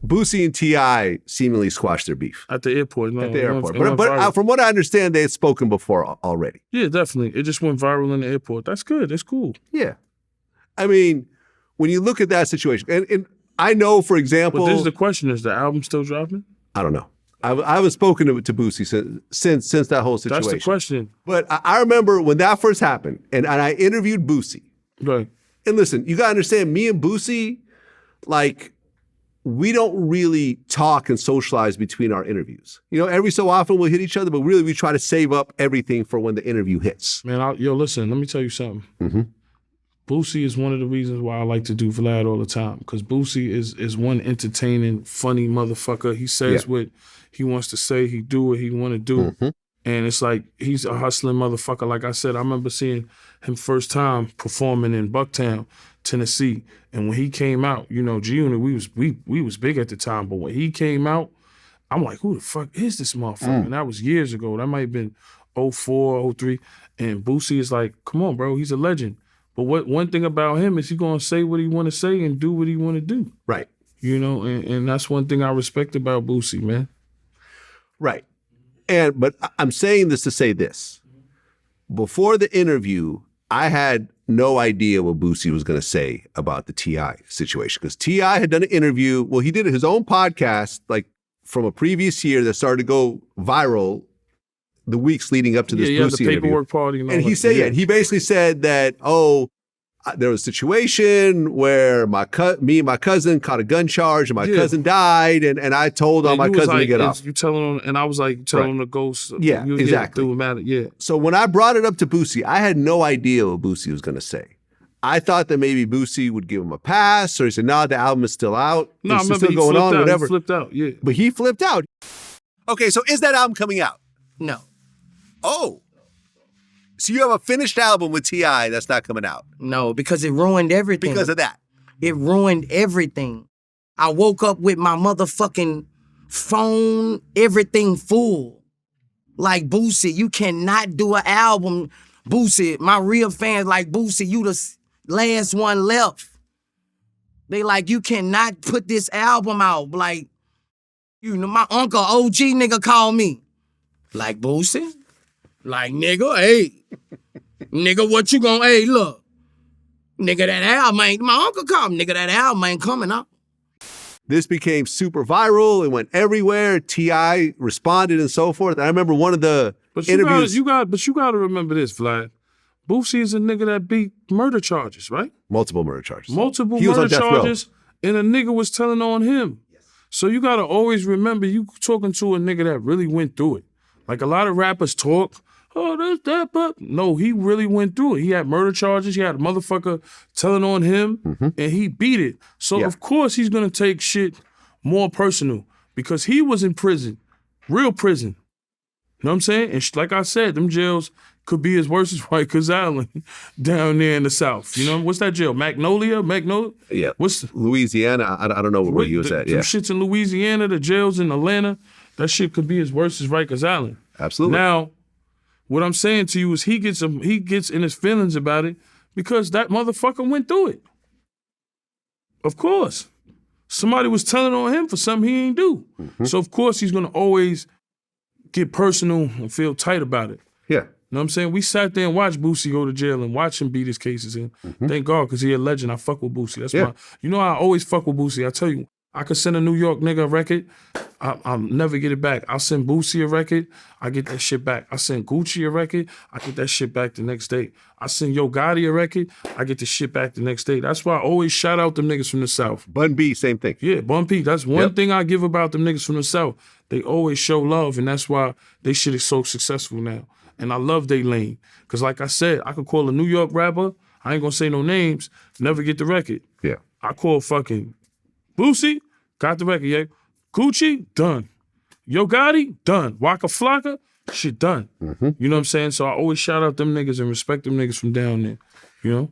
Boosie and T.I seemingly squashed their beef. At the airport. No, at the airport. But from what I understand, they had spoken before already. Yeah, definitely. It just went viral in the airport. That's good. That's cool. Yeah. I mean, when you look at that situation, and I know, for example... But this is the question. Is the album still dropping? I don't know. I haven't spoken to Boosie since that whole situation. That's the question. But I remember when that first happened, and I interviewed Boosie. Right. And listen, you got to understand, me and Boosie, like, we don't really talk and socialize between our interviews. You know, every so often we'll hit each other, but really we try to save up everything for when the interview hits. Man, listen, let me tell you something. Mm-hmm. Boosie is one of the reasons why I like to do Vlad all the time, because Boosie is one entertaining, funny motherfucker. He says what he wants to say. He do what he want to do. Mm-hmm. And it's like, he's a hustling motherfucker. Like I said, I remember seeing him first time performing in Bucktown, Tennessee. And when he came out, you know, G-Unit, we was big at the time. But when he came out, I'm like, who the fuck is this motherfucker? And that was years ago. That might have been 04, 03. And Boosie is like, come on, bro, he's a legend. But one thing about him is he gonna say what he wanna say and do what he wanna do. Right. You know, and that's one thing I respect about Boosie, man. Right. But I'm saying this to say this. Before the interview, I had no idea what Boosie was gonna say about the T.I situation. Because T.I had done an interview, well, he did his own podcast, like from a previous year that started to go viral the weeks leading up to this Boosie the paperwork interview. party. And he said, he basically said that, there was a situation where me and my cousin caught a gun charge and my cousin died, and I told on my cousin to get off. You telling him, and I was like, telling him to go. Yeah, exactly. So when I brought it up to Boosie, I had no idea what Boosie was going to say. I thought that maybe Boosie would give him a pass, or he said, "No, the album is still out. No, it's still going on, whatever." He flipped out, yeah. But he flipped out. Okay, so is that album coming out? No. Oh. So you have a finished album with T.I that's not coming out? No, because it ruined everything. Because of that? It ruined everything. I woke up with my motherfucking phone, everything full. Like, Boosie, you cannot do an album. Boosie, my real fans like, Boosie, you the last one left. They like, you cannot put this album out. Like, you know, my uncle, OG nigga, called me. Like, Boosie? Like, nigga, hey. Nigga, what you gonna, hey, look. Nigga, that album ain't, my uncle called me, nigga, that album ain't coming out. This became super viral. It went everywhere. T.I responded and so forth. I remember one of the interviews. You got to remember this, Vlad. Boosie is a nigga that beat murder charges, right? Multiple murder charges. Multiple murder charges, and a nigga was telling on him. Yes. So you got to always remember you talking to a nigga that really went through it. Like a lot of rappers talk, oh, this, that, but no, he really went through it. He had murder charges. He had a motherfucker telling on him, and he beat it. So, of course, he's going to take shit more personal because he was in prison, real prison. You know what I'm saying? And like I said, them jails could be as worse as Rikers Island down there in the South. You know, what's that jail? Magnolia? Yeah. What's Louisiana? I don't know where he was at. Them shits in Louisiana, the jails in Atlanta, that shit could be as worse as Rikers Island. Absolutely. Now, what I'm saying to you is he gets in his feelings about it because that motherfucker went through it. Of course. Somebody was telling on him for something he ain't do. So, of course, he's going to always get personal and feel tight about it. Yeah. You know what I'm saying? We sat there and watched Boosie go to jail and watch him beat his cases in. Thank God, because he a legend. I fuck with Boosie. That's why. You know, I always fuck with Boosie. I tell you, I could send a New York nigga a record, I'll never get it back. I'll send Boosie a record, I get that shit back. I send Gucci a record, I get that shit back the next day. I send Yo Gotti a record, I get the shit back the next day. That's why I always shout out them niggas from the South. Bun B, same thing. Yeah, Bun B. That's one thing I give about them niggas from the South. They always show love, and that's why they shit is so successful now. And I love they lane. Because like I said, I could call a New York rapper, I ain't gonna say no names, never get the record. Yeah. I call fucking Boosie, got the record, yeah. Gucci, done. Yo Gotti, done. Waka Flocka, shit done. You know what I'm saying? So I always shout out them niggas and respect them niggas from down there, you know?